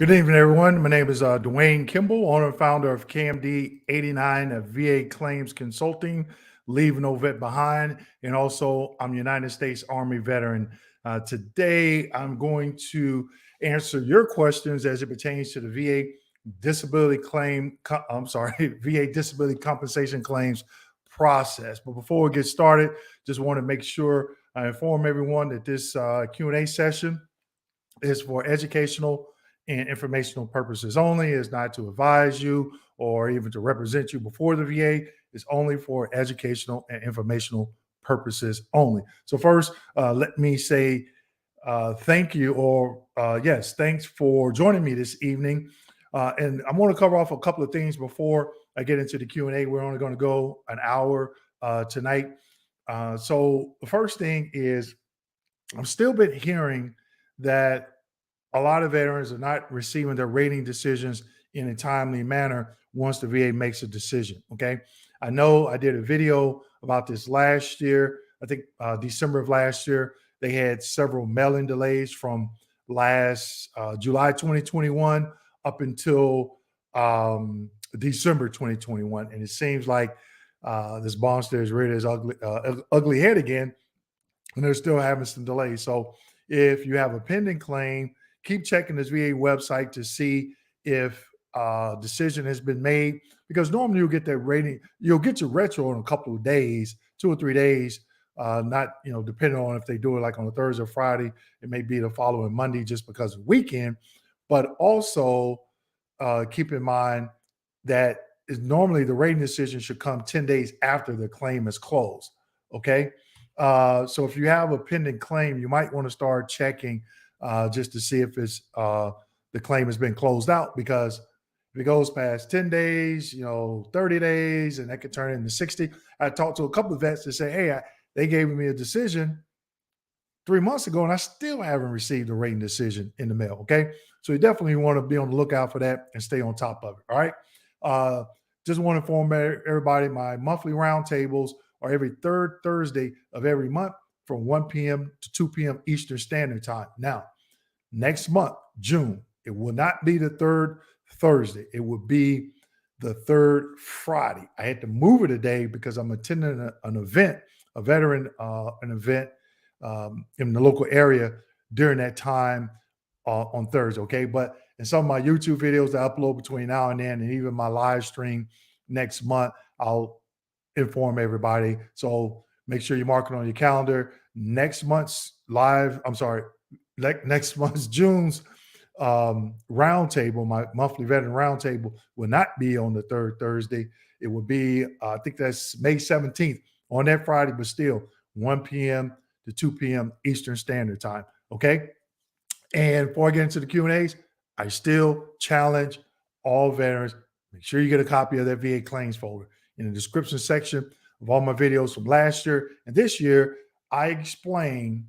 Good evening, everyone. My name is Dwayne Kimball, owner and founder of KMD 89 VA Claims Consulting, Leave No Vet Behind, and also I'm a United States Army veteran. Today, I'm going to answer your questions as it pertains to the VA disability claim. I'm sorry, VA disability compensation claims process. But before we get started, just want to make sure I inform everyone that this Q&A session is for educational and informational purposes only. Is not to advise you or even to represent you before the VA. It's only for educational and informational purposes only. So first, let me say thank you, or yes, thanks for joining me this evening. And I'm going to cover off a couple of things before I get into the Q&A. We're only going to go an hour tonight. So the first thing is I'm still been hearing that a lot of veterans are not receiving their rating decisions in a timely manner once the VA makes a decision. Okay. I know I did a video about this last year. I think December of last year, they had several mailing delays from last July 2021 up until December 2021. And it seems like this monster is ready as ugly head again, and they're still having some delays. So if you have a pending claim, keep checking this VA website to see if a decision has been made, because normally you'll get that rating, you'll get your retro in a couple of days, 2 or 3 days, not, depending on if they do it like on a Thursday or Friday, it may be the following Monday just because of the weekend. But also keep in mind that is normally the rating decision should come 10 days after the claim is closed. Okay. So if you have a pending claim, you might want to start checking just to see if it's the claim has been closed out, because if it goes past 10 days, 30 days, and that could turn into 60. I talked to a couple of vets that say, hey, they gave me a decision 3 months ago and I still haven't received a rating decision in the mail. Okay. So you definitely want to be on the lookout for that and stay on top of it. All right. Just want to inform everybody my monthly roundtables are every third Thursday of every month from 1 p.m. to 2 p.m. Eastern Standard Time. Now, next month, June, it will not be the third Thursday. It will be the third Friday. I had to move it a day because I'm attending an event, a veteran an event in the local area during that time on Thursday. Okay. But in some of my YouTube videos that I upload between now and then, and even my live stream next month, I'll inform everybody. So make sure you mark it on your calendar. Next month's next month's June's roundtable, my monthly veteran roundtable, will not be on the third Thursday. It will be, I think that's May 17th on that Friday, but still 1 p.m. to 2 p.m. Eastern Standard Time. Okay. And before I get into the Q&As, I still challenge all veterans, make sure you get a copy of that VA claims folder. In the description section of all my videos from last year and this year, I explain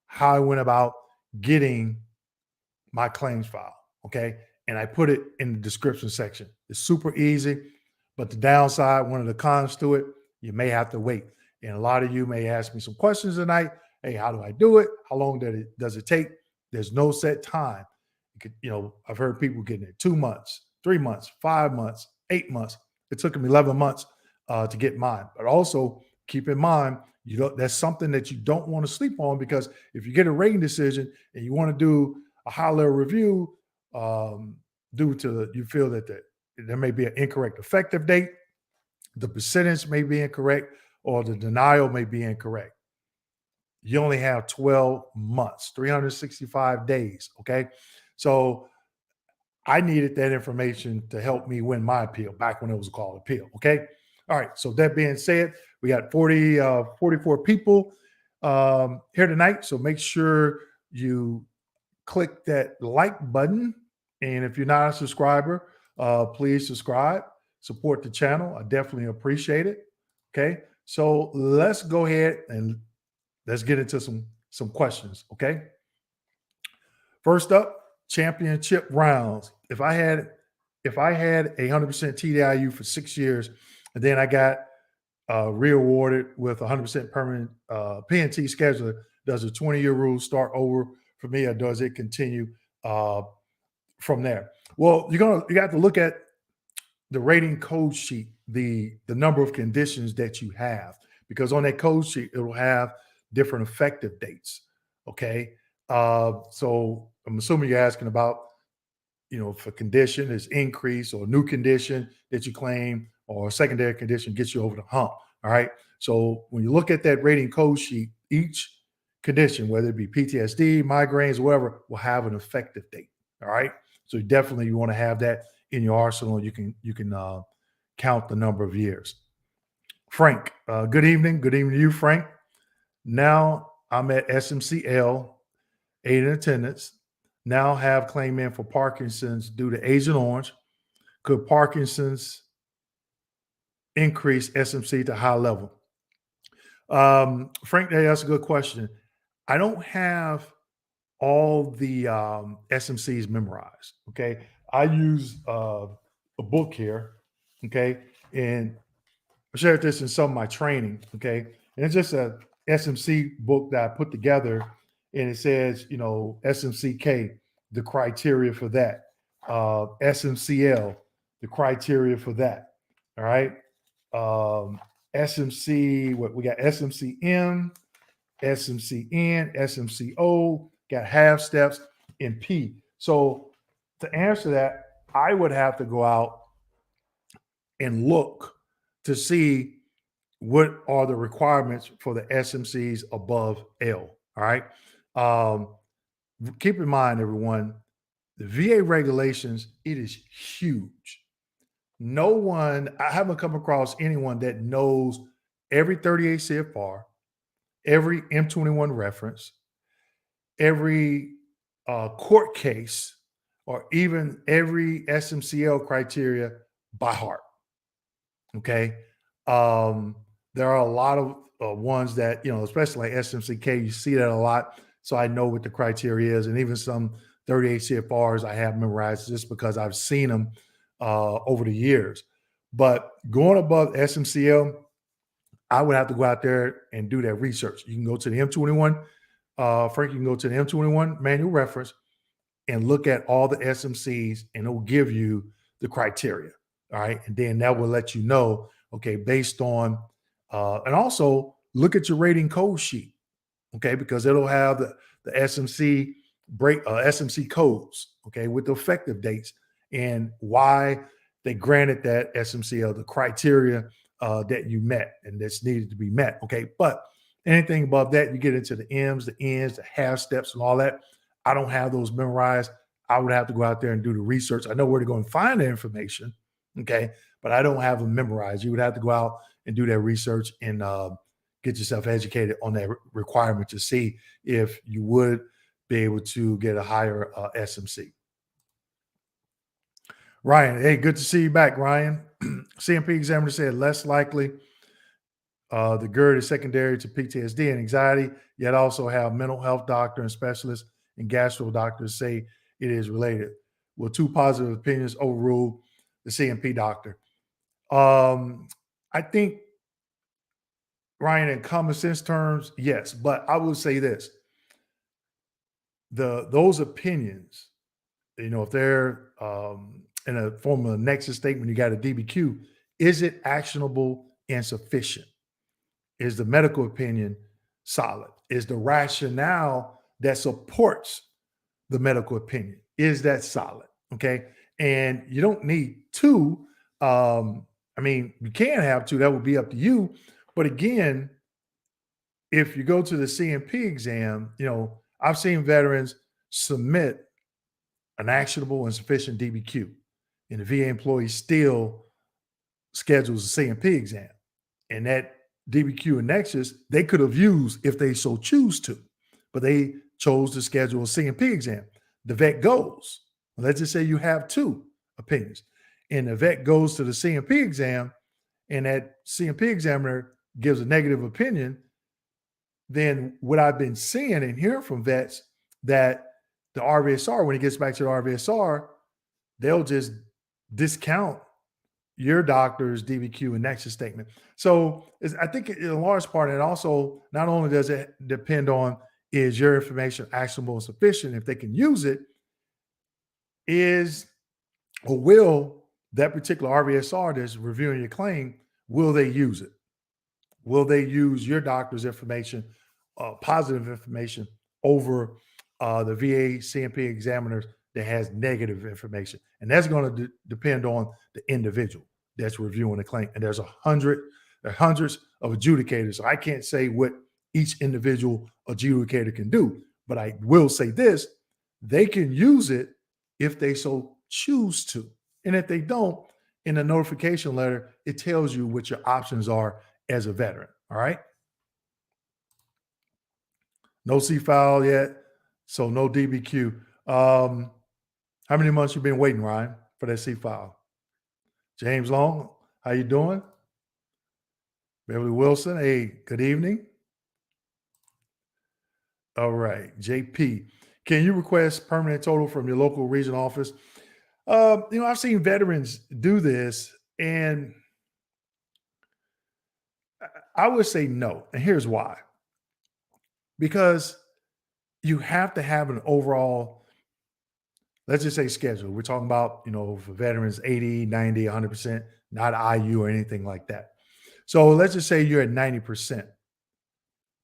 how I went about getting my claims file. Okay. And I put it in the description section. It's super easy, but the downside, one of the cons to it, you may have to wait. And a lot of you may ask me some questions tonight. Hey, how do I do it? How long does it take? There's no set time. I've heard people getting it 2 months, 3 months, 5 months, 8 months. It took them 11 months to get mine. But also keep in mind, that's something that you don't want to sleep on, because if you get a rating decision and you want to do a high level review due to you feel that there may be an incorrect effective date, the percentage may be incorrect, or the denial may be incorrect. You only have 12 months, 365 days. Okay. So I needed that information to help me win my appeal back when it was called appeal. Okay. All right. So that being said, we got 44 people here tonight. So make sure you click that like button. And if you're not a subscriber, please subscribe, support the channel. I definitely appreciate it. Okay. So let's go ahead and let's get into some questions. Okay. First up, championship rounds. If I had 100% TDIU for 6 years, and then I got re-awarded with 100% permanent PNT scheduler, does the 20-year rule start over for me, or does it continue from there. Well, you have to look at the rating code sheet, the number of conditions that you have, because on that code sheet it will have different effective dates. Okay, so I'm assuming you're asking about, if a condition is increased or a new condition that you claim or a secondary condition gets you over the hump. All right. So when you look at that rating code sheet, each condition, whether it be PTSD, migraines, whatever, will have an effective date. All right. So definitely you want to have that in your arsenal. You can count the number of years. Frank, good evening. Good evening to you, Frank. Now I'm at SMCL, 8 in attendance. Now have claim in for Parkinson's due to Agent Orange. Could Parkinson's increase SMC to high level? Frank, that's a good question. I don't have all the SMCs memorized. Okay. I use a book here. Okay. And I shared this in some of my training. Okay. And it's just a SMC book that I put together. And it says, SMCK, the criteria for that. SMCL, the criteria for that. All right. SMC, what we got? SMCM, SMCN, SMCO, got half steps, and P. So to answer that, I would have to go out and look to see what are the requirements for the SMCs above L. All right. Keep in mind, everyone, the VA regulations, it is huge. I haven't come across anyone that knows every 38 CFR, every M21 reference, every court case, or even every SMCL criteria by heart. Okay. There are a lot of ones that, especially like SMCK, you see that a lot. So I know what the criteria is. And even some 38 CFRs I have memorized just because I've seen them over the years. But going above SMCL, I would have to go out there and do that research. You can go to the M21, Frank, you can go to the M21 manual reference and look at all the SMCs, and it'll give you the criteria. All right. And then that will let you know, okay, based on, and also look at your rating code sheet. Okay. Because it'll have the SMC SMC codes, okay, with the effective dates and why they granted that SMCL, the criteria that you met and that's needed to be met. Okay. But anything above that, you get into the M's, the N's, the half steps and all that. I don't have those memorized. I would have to go out there and do the research. I know where to go and find the information. Okay. But I don't have them memorized. You would have to go out and do that research and get yourself educated on that requirement to see if you would be able to get a higher SMC. Ryan, hey, good to see you back, Ryan. CMP examiner said less likely the GERD is secondary to PTSD and anxiety, yet also have mental health doctor and specialists and gastro doctors say it is related. Will two positive opinions overrule the CMP doctor? I think, Ryan, in common sense terms, yes, but I will say this: those opinions, if they're in a form of a nexus statement, you got a DBQ. Is it actionable and sufficient? Is the medical opinion solid? Is the rationale that supports the medical opinion, is that solid? Okay. And you don't need two. You can have two, that would be up to you. But again, if you go to the CMP exam, I've seen veterans submit an actionable and sufficient DBQ, and the VA employee still schedules a CMP exam. And that DBQ and Nexus, they could have used if they so choose to, but they chose to schedule a CMP exam. The vet goes. Let's just say you have two opinions, and the vet goes to the CMP exam, and that CMP examiner gives a negative opinion. Then what I've been seeing and hearing from vets that the RVSR, when it gets back to the RVSR, they'll just discount your doctor's DBQ and Nexus statement. So I think in a large part, it also not only does it depend on is your information actionable and sufficient, if they can use it, is or will that particular RVSR that's reviewing your claim, will they use it? Will they use your doctor's information, positive information, over the VA CMP examiners that has negative information? And that's going to depend on the individual that's reviewing the claim. And there are hundreds of adjudicators. So I can't say what each individual adjudicator can do, but I will say this: they can use it if they so choose to. And if they don't, in the notification letter, it tells you what your options are as a veteran. All right. No C file yet. So no DBQ. How many months you been waiting, Ryan, for that C file? James Long, how you doing? Beverly Wilson, hey, good evening. All right. JP, can you request permanent total from your local regional office? I've seen veterans do this, and I would say no. And here's why. Because you have to have an overall, let's just say, schedule. We're talking about, for veterans, 80, 90, 100%, not IU or anything like that. So let's just say you're at 90%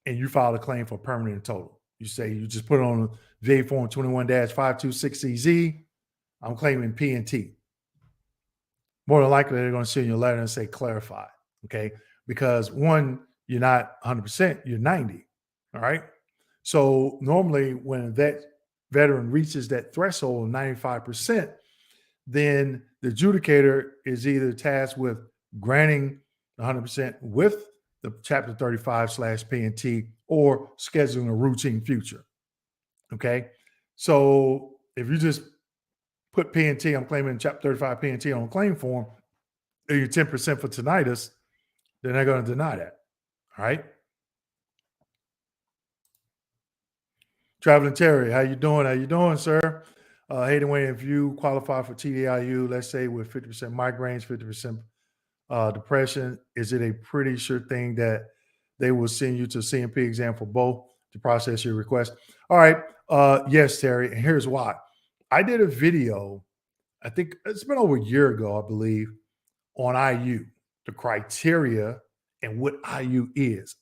and you filed a claim for permanent total. You say you just put it on VA form 21-526CZ. I'm claiming P&T. More than likely, they're going to send you a letter and say clarify. Okay. Because one, you're not 100%, you're 90. All right. So normally when that veteran reaches that threshold of 95%, then the adjudicator is either tasked with granting 100% with the Chapter 35/P&T or scheduling a routine future. Okay. So if you just put P&T, I'm claiming Chapter 35 P&T on a claim form, and you're 10% for tinnitus, then they're going to deny that. All right. Traveling Terry, how you doing? How you doing, sir? Hey, Dwayne, if you qualify for TDIU, let's say with 50% migraines, 50% depression, is it a pretty sure thing that they will send you to CMP exam for both to process your request? All right. Yes, Terry. And here's why. I did a video, I think it's been over a year ago, I believe, on IU, the criteria and what IU is.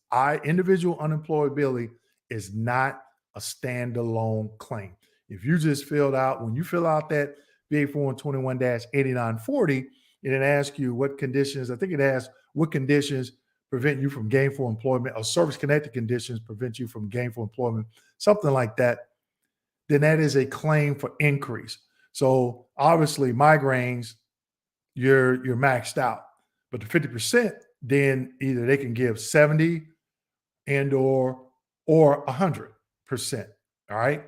Individual unemployability is not a standalone claim. If you just when you fill out that VA form 21-8940, and it asks you what conditions, I think it asks what conditions prevent you from gainful employment, or service-connected conditions prevent you from gainful employment, something like that, then that is a claim for increase. So obviously migraines, you're maxed out. But the 50%, then either they can give 70 and or 100%. All right.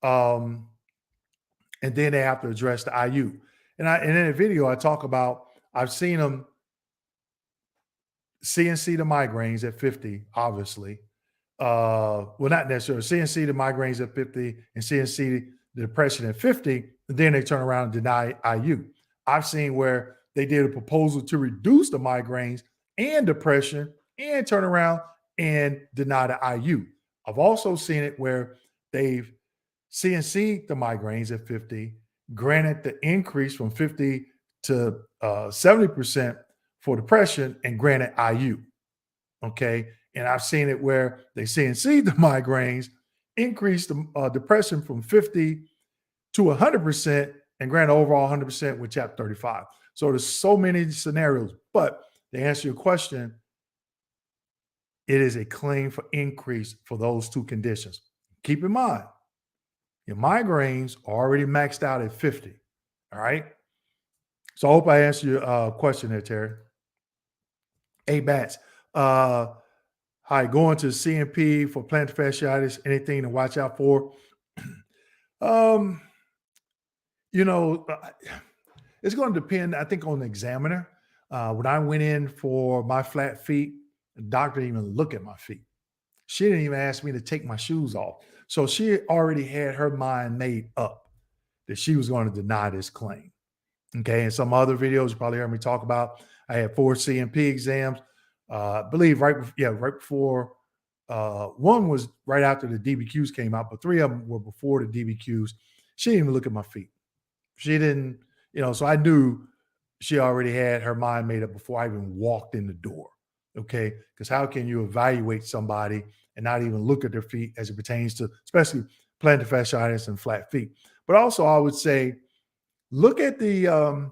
And then they have to address the IU. And in the video, I talk about, I've seen them CNC the migraines at 50, obviously. Well, not necessarily. CNC the migraines at 50 and CNC the depression at 50, and then they turn around and deny IU. I've seen where they did a proposal to reduce the migraines and depression and turn around and deny the IU. I've also seen it where they've CNC the migraines at 50, granted the increase from 50 to 70% for depression, and granted IU. Okay. And I've seen it where they CNC the migraines, increase the depression from 50 to 100%, and grant overall 100% with Chapter 35. So there's so many scenarios. But to answer your question, it is a claim for increase for those two conditions. Keep in mind, your migraines are already maxed out at 50. All right. So I hope I answered your question there, Terry. Hey, Bats. Hi, going to CMP for plantar fasciitis, anything to watch out for? It's going to depend, I think, on the examiner. When I went in for my flat feet, the doctor didn't even look at my feet. She didn't even ask me to take my shoes off. So she already had her mind made up that she was going to deny this claim. Okay. And some other videos you probably heard me talk about, I had 4 CMP exams. I believe right before, one was right after the DBQs came out, but 3 of them were before the DBQs. She didn't even look at my feet. She didn't, so I knew she already had her mind made up before I even walked in the door. Okay. Because how can you evaluate somebody and not even look at their feet as it pertains to, especially plantar fasciitis and flat feet? But also, I would say, look at the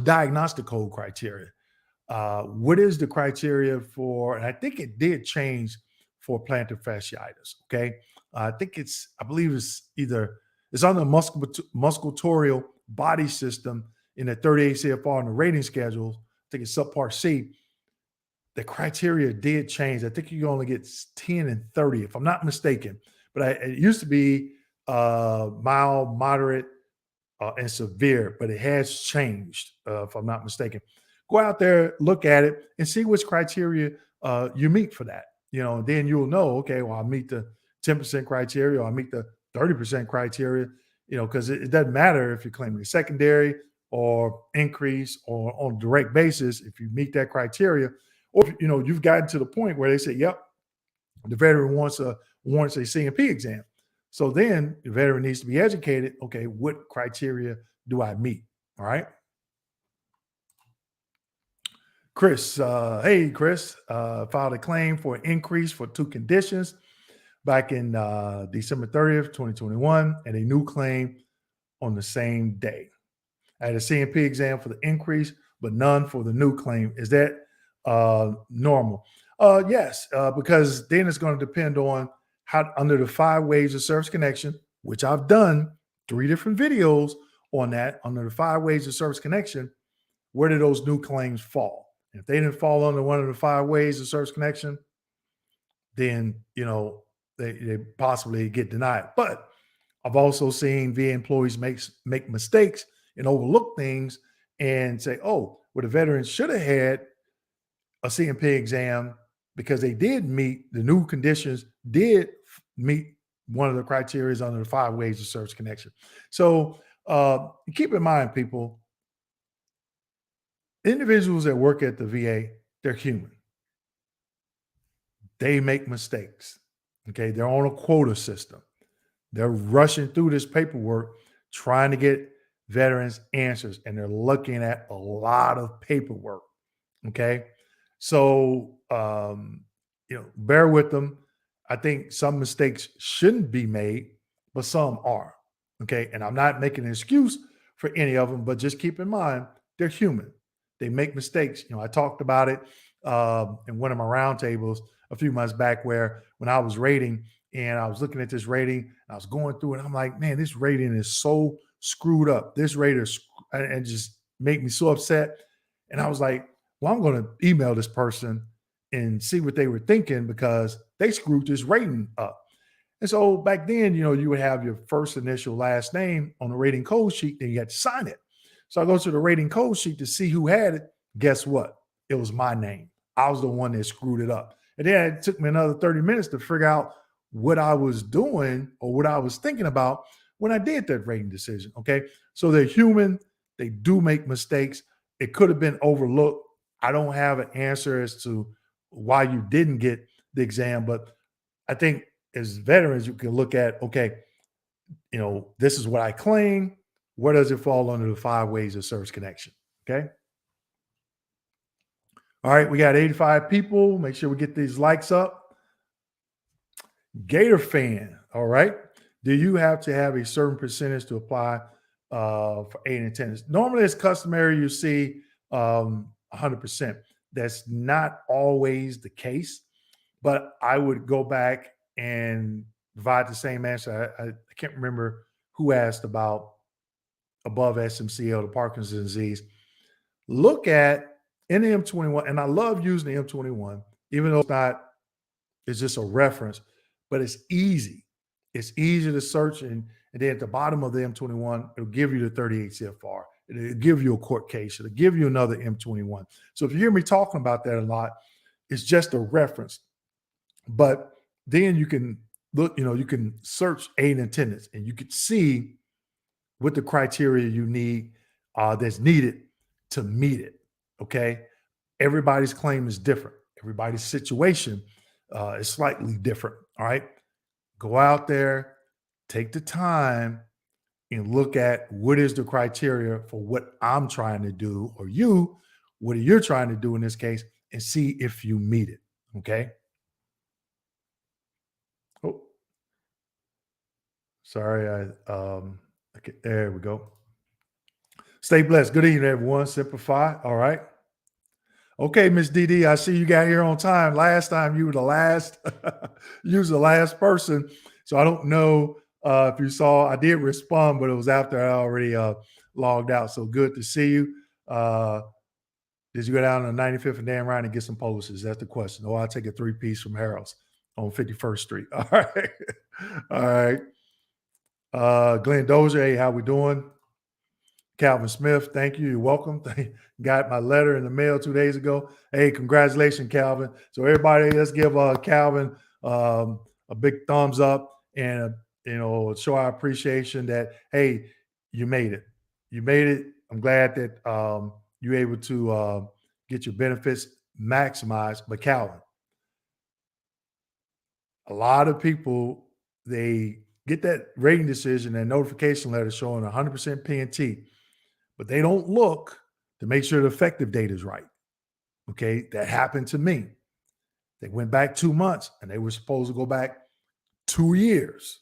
diagnostic code criteria. What is the criteria for, and I think it did change for plantar fasciitis. Okay. I believe it's on the musculatorial body system in the 38 CFR in the rating schedules. I think it's subpart C. The criteria did change. I think you only get 10 and 30, if I'm not mistaken. But it used to be mild, moderate, and severe, but it has changed, if I'm not mistaken. Go out there, look at it, and see which criteria you meet for that. And then you'll know, okay, well, I meet the 10% criteria or I meet the 30% criteria, because it doesn't matter if you're claiming a secondary or increase or on a direct basis, if you meet that criteria, or if, you've gotten to the point where they say, yep, the veteran warrants a CMP exam. So then the veteran needs to be educated. Okay, what criteria do I meet? All right. Chris, hey, Chris, filed a claim for an increase for 2 conditions back in December 30th, 2021, and a new claim on the same day. I had a CMP exam for the increase, but none for the new claim. Is that normal? Yes, because then it's going to depend on how, under the 5 ways of service connection, which I've done 3 different videos on that, under the 5 ways of service connection, where do those new claims fall? And if they didn't fall under one of the 5 ways of service connection, then, they possibly get denied. But I've also seen VA employees make mistakes and overlook things and say, oh, well, the veteran should have had a CMP exam because they did meet the new conditions, did meet one of the criteria under the 5 ways of service connection. So keep in mind, people, individuals that work at the VA, they're human. They make mistakes. Okay. They're on a quota system. They're rushing through this paperwork, trying to get veterans answers, and they're looking at a lot of paperwork. Okay. So, bear with them. I think some mistakes shouldn't be made, but some are. Okay. And I'm not making an excuse for any of them, but just keep in mind, they're human. They make mistakes. I talked about it in one of my roundtables a few months back, where when I was rating and I was looking at this rating, I was going through it. I'm like, man, this rating is so screwed up. This rating and just make me so upset. And I was like, well, I'm going to email this person and see what they were thinking, because they screwed this rating up. And so back then, you would have your first initial last name on the rating code sheet, and you had to sign it. So I go to the rating code sheet to see who had it. Guess what? It was my name. I was the one that screwed it up. And then it took me another 30 minutes to figure out what I was doing or what I was thinking about when I did that rating decision. Okay. So they're human. They do make mistakes. It could have been overlooked. I don't have an answer as to why you didn't get the exam, but I think as veterans, you can look at, okay, this is what I claim. Where does it fall under the 5 ways of service connection? Okay. All right. We got 85 people. Make sure we get these likes up. Gator fan. All right. Do you have to have a certain percentage to apply for aid and attendance? Normally, it's customary. You see 100%. That's not always the case, but I would go back and provide the same answer. I can't remember who asked about above SMCL, the Parkinson's disease. Look at in the M21, and I love using the M21, even though it's just a reference, but it's easy. It's easy to search, and then at the bottom of the M21, it'll give you the 38 CFR. It'll give you a court case. It'll give you another M21. So if you hear me talking about that a lot, it's just a reference. But then you can look, you can search aid and attendance, and you can see what the criteria you need that's needed to meet it. Okay. Everybody's claim is different. Everybody's situation is slightly different. All right. Go out there, take the time, and look at what is the criteria for what I'm trying to do, or you, what are you trying to do in this case, and see if you meet it. Okay. Oh, sorry. Okay, there we go. Stay blessed. Good evening, everyone. Simplify. All right. Okay, Miss DD, I see you got here on time. Last time you were the last, you was the last person. So I don't know if you saw, I did respond, but it was after I already logged out. So good to see you. Did you go down to the 95th and Dan Ryan and get some posters? That's the question. Oh, I'll take a 3-piece from Harold's on 51st Street. All right. All right. Glenn Dozier, hey, how we doing? Calvin Smith, thank you. You're welcome. Got my letter in the mail 2 days ago. Hey, congratulations, Calvin. So everybody, let's give Calvin a big thumbs up and show our appreciation that, hey, you made it. You made it. I'm glad that you're able to get your benefits maximized. But Calvin, a lot of people, they get that rating decision and notification letter showing 100% PNT, but they don't look to make sure the effective date is right. Okay, that happened to me. They went back 2 months and they were supposed to go back 2 years.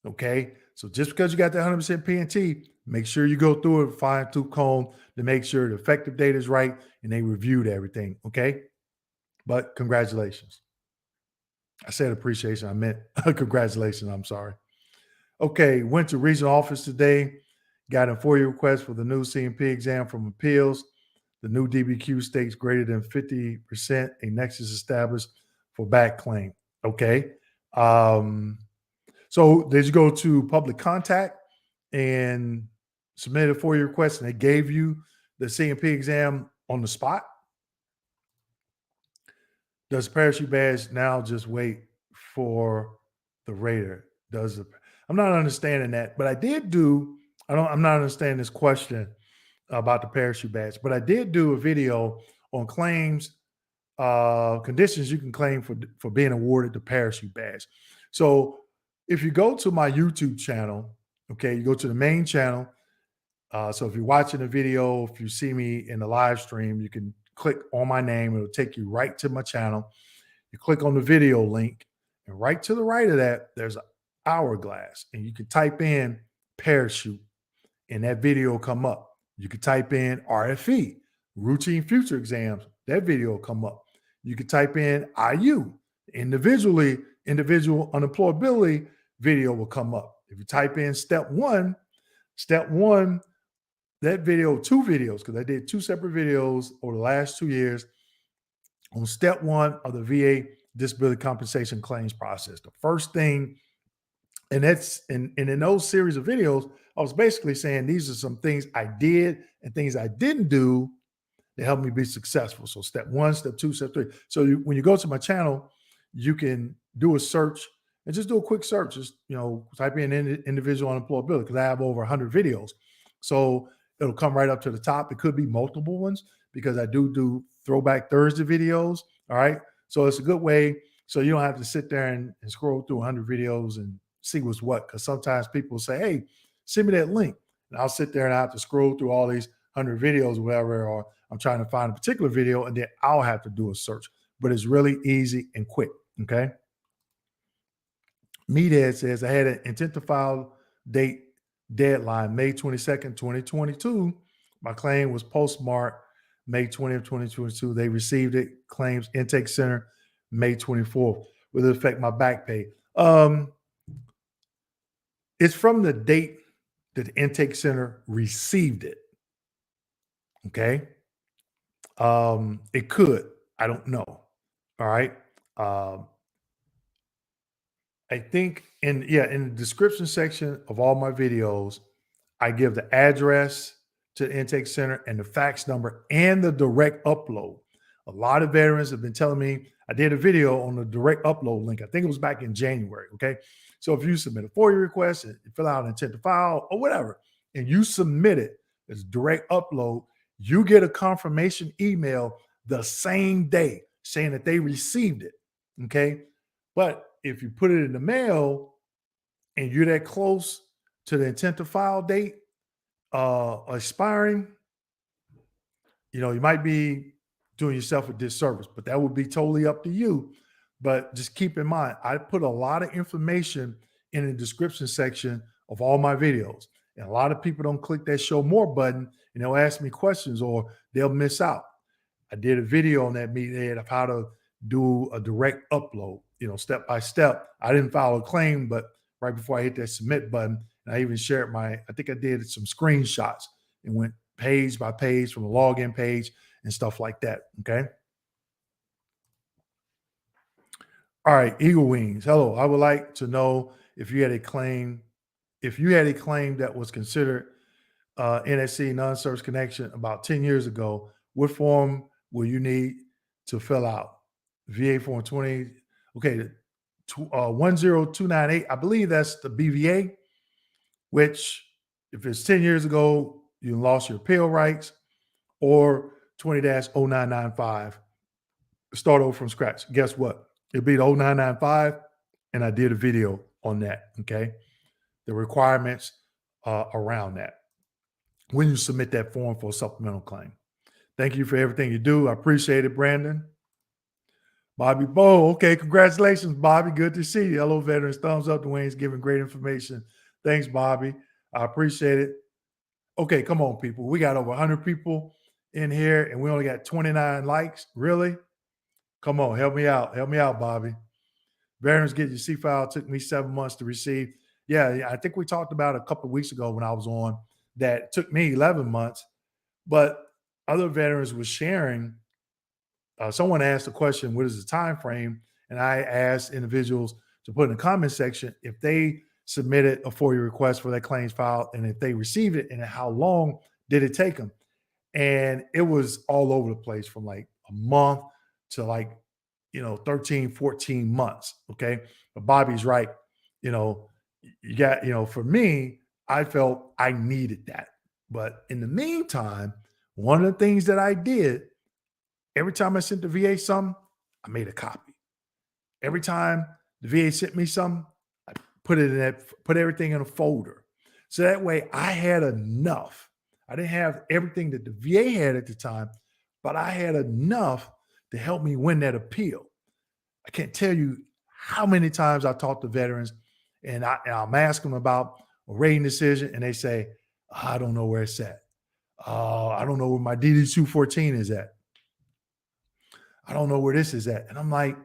Okay, so just because you got the 100% PNT, make sure you go through it, fine tooth comb to make sure the effective date is right and they reviewed everything. Okay, but congratulations. I said appreciation, I meant congratulations. I'm sorry. Okay, went to regional office today. Got a FOIA request for the new CMP exam from appeals. The new DBQ states greater than 50% a nexus established for back claim. Okay. So did you go to public contact and submit a FOIA request and they gave you the CMP exam on the spot? Does parachute badge now just wait for the rater? I'm not understanding that, but I'm not understanding this question about the parachute badge, but I did do a video on claims, conditions you can claim for being awarded the parachute badge. So if you go to my YouTube channel, okay, you go to the main channel. So if you're watching the video, if you see me in the live stream, you can click on my name. It'll take you right to my channel. You click on the video link, and right to the right of that, there's an hourglass, and you can type in parachute, and that video will come up. You can type in RFE, routine future exams. That video will come up. You can type in IU, individual unemployability video will come up. If you type in step one, that video, 2 videos, because I did 2 separate videos over the last 2 years on step 1 of the VA disability compensation claims process. The first thing, and in those series of videos, I was basically saying these are some things I did and things I didn't do to help me be successful. So step 1, step 2, step 3. So when you go to my channel, you can do a search and just do a quick search. Just type in individual unemployability, because I have over 100 videos. So it'll come right up to the top. It could be multiple ones because I do Throwback Thursday videos. All right. So it's a good way. So you don't have to sit there and scroll through 100 videos and see what's what. Because sometimes people say, hey, send me that link. And I'll sit there and I have to scroll through all these 100 videos, whatever, or I'm trying to find a particular video and then I'll have to do a search. But it's really easy and quick. Okay. Meathead says, I had an intent to file date deadline, May 22nd, 2022. My claim was postmarked May 20th, 2022. They received it. Claims Intake Center, May 24th. Will it affect my back pay? It's from the date that the Intake Center received it. Okay. It could. I don't know. All right. I think in the description section of all my videos, I give the address to the intake center and the fax number and the direct upload. A lot of veterans have been telling me, I did a video on the direct upload link. I think it was back in January. Okay. So if you submit a FOIA request and fill out an intent to file or whatever, and you submit it as direct upload, you get a confirmation email the same day saying that they received it. Okay. But if you put it in the mail and you're that close to the intent to file date expiring, you might be doing yourself a disservice, but that would be totally up to you. But just keep in mind, I put a lot of information in the description section of all my videos. And a lot of people don't click that show more button and they'll ask me questions or they'll miss out. I did a video on that meeting of how to do a direct upload, step by step. I didn't file a claim, but right before I hit that submit button, and I even shared I think I did some screenshots and went page by page from the login page and stuff like that. Okay. All right, Eagle Wings. Hello. I would like to know if you had a claim that was considered NSC non-service connection about 10 years ago, what form will you need to fill out? VA form 20. Okay, 10298. I believe that's the BVA, which if it's 10 years ago, you lost your appeal rights, or 20-0995. Start over from scratch. Guess what? It'll be the 0995, and I did a video on that. Okay, the requirements around that when you submit that form for a supplemental claim. Thank you for everything you do. I appreciate it, Brandon. Bobby Bo. Okay, congratulations, Bobby. Good to see you. Hello, veterans. Thumbs up. Dwayne's giving great information. Thanks, Bobby. I appreciate it. Okay, come on, people. We got over 100 people in here, and we only got 29 likes. Really? Come on, help me out. Help me out, Bobby. Veterans Get Your C-File took me 7 months to receive. Yeah, I think we talked about a couple of weeks ago when I was on that it took me 11 months, but other veterans were sharing. Someone asked a question, what is the time frame? And I asked individuals to put in the comment section if they submitted a FOIA request for their claims file and if they received it and how long did it take them. And it was all over the place from like a month to like, 13, 14 months. Okay. But Bobby's right. You got, for me, I felt I needed that. But in the meantime, one of the things that I did, every time I sent the VA something, I made a copy. Every time the VA sent me something, I put everything in a folder. So that way I had enough. I didn't have everything that the VA had at the time, but I had enough to help me win that appeal. I can't tell you how many times I talked to veterans and I'm asking them about a rating decision and they say, I don't know where it's at. I don't know where my DD-214 is at. I don't know where this is at. And I'm like,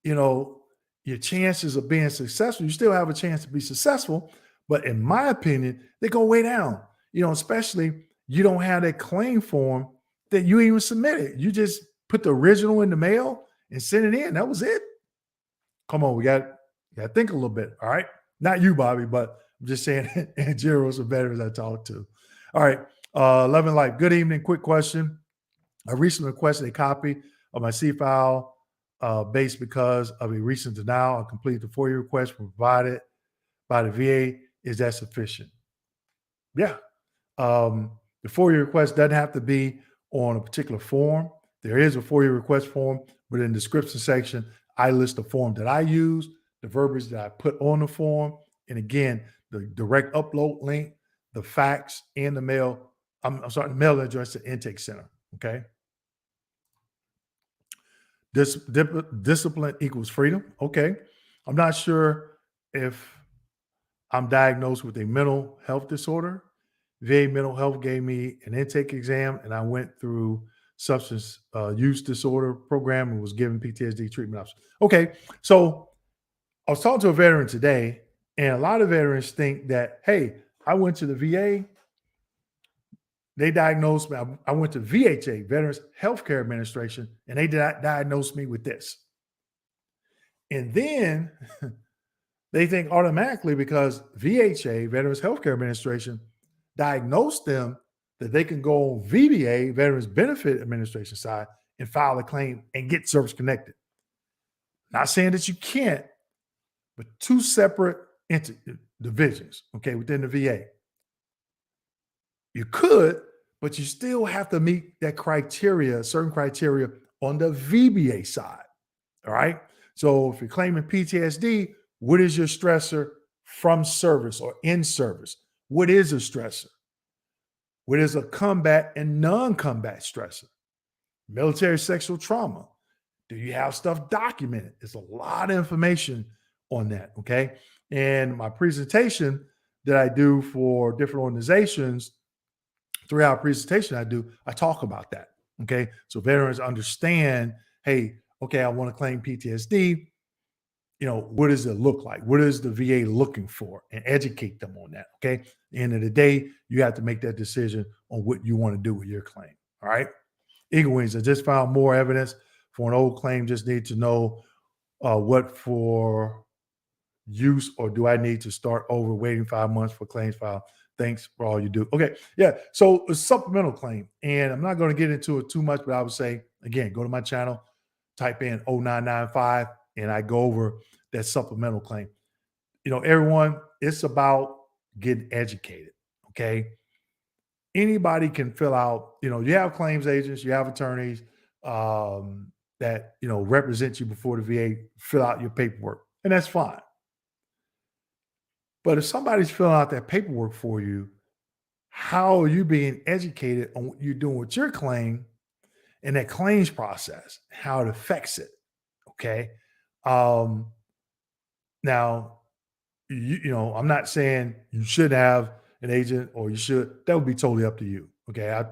your chances of being successful, you still have a chance to be successful. But in my opinion, they go way down, especially you don't have that claim form that you even submitted. You just put the original in the mail and send it in. That was it. Come on, we got to think a little bit. All right. Not you, Bobby, but I'm just saying in general, some veterans I talked to. All right. Love and Life. Good evening. Quick question. I recently requested a copy of my C-file based because of a recent denial. I completed the FOIA request provided by the VA. Is that sufficient? Yeah. The FOIA request doesn't have to be on a particular form. There is a FOIA request form, but in the description section, I list the form that I use, the verbiage that I put on the form, and again, the direct upload link, the fax, and the mail. The mail address to intake center. Okay. Discipline equals freedom. Okay. I'm not sure if I'm diagnosed with a mental health disorder. VA mental health gave me an intake exam and I went through substance use disorder program and was given PTSD treatment options. Okay. So I was talking to a veteran today and a lot of veterans think that, hey, I went to the VA. They diagnosed me. I went to VHA, Veterans Healthcare Administration, and they diagnosed me with this. And then they think automatically because VHA, Veterans Healthcare Administration, diagnosed them that they can go on VBA, Veterans Benefit Administration side, and file a claim and get service connected. Not saying that you can't, but two separate divisions, okay, within the VA. You could, but you still have to meet that criteria, certain criteria on the VBA side. All right. So if you're claiming PTSD, what is your stressor from service or in service. What is a stressor? What is a combat and non-combat stressor? Military sexual trauma. Do you have stuff documented? It's a lot of information on that. Okay. And my presentation that I do for different organizations, 3-hour presentation I talk about that. Okay. So veterans understand, hey, okay, I want to claim PTSD. What does it look like? What is the VA looking for? And educate them on that. Okay. At the end of the day, you have to make that decision on what you want to do with your claim. All right. Eagle Wings, I just found more evidence for an old claim. Just need to know what for use, or do I need to start over waiting 5 months for claims file? Thanks for all you do. Okay. Yeah. So a supplemental claim, and I'm not going to get into it too much, but I would say, again, go to my channel, type in 0995, and I go over that supplemental claim. Everyone, it's about getting educated. Okay. Anybody can fill out, you have claims agents, you have attorneys that, represent you before the VA, fill out your paperwork, and that's fine. But if somebody's filling out that paperwork for you, how are you being educated on what you're doing with your claim and that claims process, how it affects it? Okay. Now, I'm not saying you should have an agent or you should. That would be totally up to you. Okay.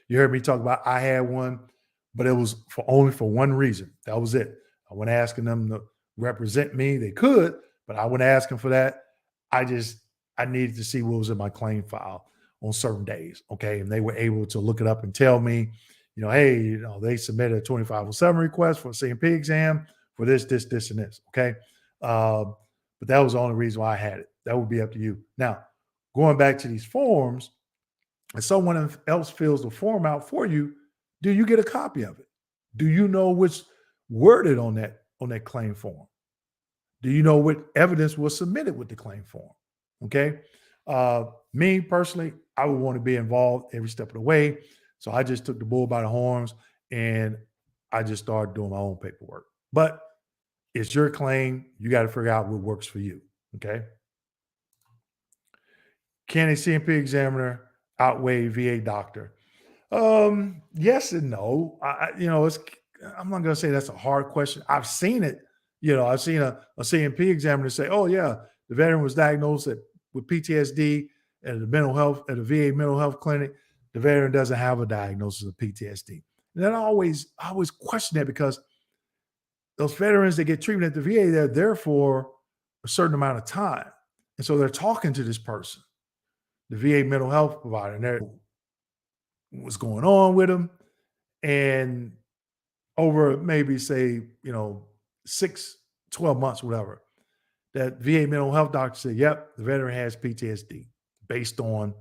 You heard me talk about I had one, but it was only for one reason. That was it. I wasn't asking them to represent me. They could, but I wasn't asking for that. I needed to see what was in my claim file on certain days. Okay. And they were able to look it up and tell me, hey, they submitted a 2507 request for a CMP exam for this, and this. Okay. But that was the only reason why I had it. That would be up to you. Now, going back to these forms, if someone else fills the form out for you, do you get a copy of it? Do you know what's worded on that claim form? Do you know what evidence was submitted with the claim form? Okay. Me personally, I would want to be involved every step of the way. So I just took the bull by the horns and I just started doing my own paperwork. But it's your claim. You got to figure out what works for you. Okay. Can a CMP examiner outweigh VA doctor? Yes and no. I'm not going to say that's a hard question. I've seen it. I've seen a CMP examiner say, oh yeah, the veteran was diagnosed with PTSD at the VA mental health clinic. The veteran doesn't have a diagnosis of PTSD. And then I always question that, because those veterans that get treatment at the VA, they're there for a certain amount of time. And so they're talking to this person, the VA mental health provider, and they're what's going on with them. And over maybe say, 6, 12 months, whatever, that VA mental health doctor said, yep, the veteran has PTSD based on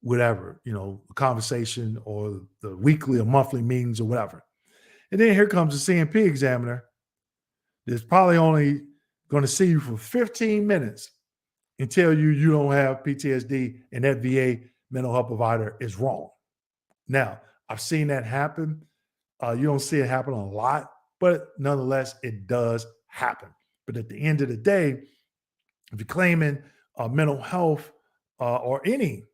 whatever, a conversation or the weekly or monthly meetings or whatever. And then here comes the CMP examiner that's probably only going to see you for 15 minutes and tell you don't have PTSD, and that VA mental health provider is wrong. Now, I've seen that happen. You don't see it happen a lot, but nonetheless, it does happen. But at the end of the day, if you're claiming mental health or any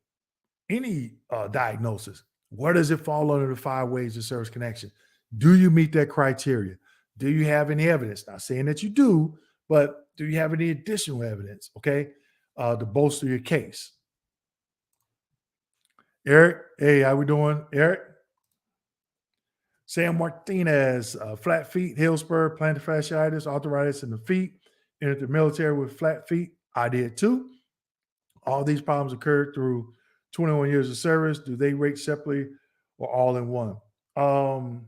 diagnosis, where does it fall under the 5 ways of service connection? Do you meet that criteria? Do you have any evidence? Not saying that you do, but do you have any additional evidence, okay, to bolster your case? Eric, hey, how we doing, Eric? Sam Martinez, flat feet, heel spur, plantar fasciitis, arthritis in the feet, entered the military with flat feet. I did too. All these problems occurred through 21 years of service. Do they rate separately or all in one? The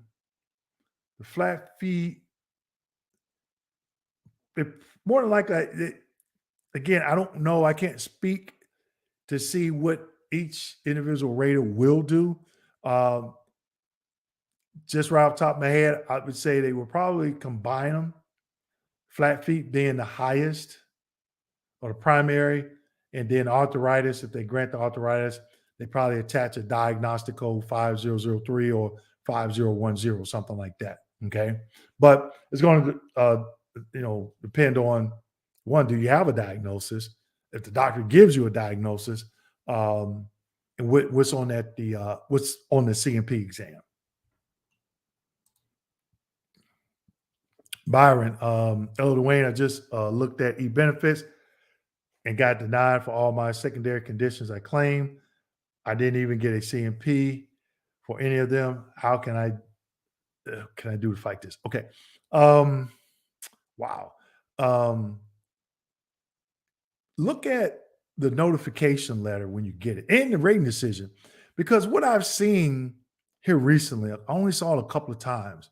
flat feet, more than likely, again, I don't know. I can't speak to see what each individual rater will do. Just right off the top of my head, I would say they will probably combine them. Flat feet being the highest or the primary, and then arthritis, if they grant the arthritis, they probably attach a diagnostic code 5003 or 5010, something like that. Okay. But it's going to, depend on, one, do you have a diagnosis? if the doctor gives you a diagnosis, um, and what's on that what's on the CMP exam. Byron, Elder Dwayne, I just looked at e-benefits and got denied for all my secondary conditions I claim. I didn't even get a CMP for any of them. How can I do to fight this? Okay. Um, wow. Um, look at the notification letter when you get it and the rating decision. Because what I've seen here recently, I only saw it a couple of times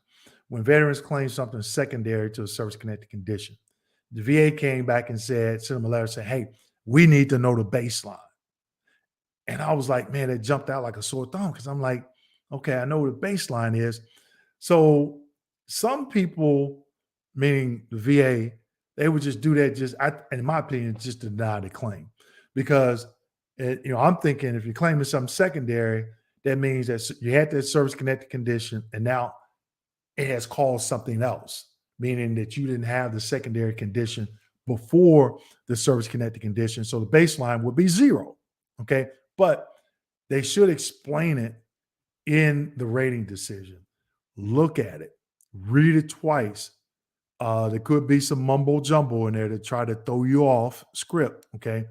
when veterans claim something secondary to a service connected condition. The VA came back and said, sent them a letter saying, hey, we need to know the baseline. And I was like, man, it jumped out like a sore thumb because I'm like, okay, I know what the baseline is. So some people, meaning the VA, they would just do that in my opinion, just to deny the claim. Because, I'm thinking if you're claiming something secondary, that means that you had that service connected condition and now it has caused something else, meaning that you didn't have the secondary condition before the service connected condition. So the baseline would be zero. Okay. But they should explain it in the rating decision. Look at it, read it twice. There could be some mumbo jumbo in there to try to throw you off script. Okay.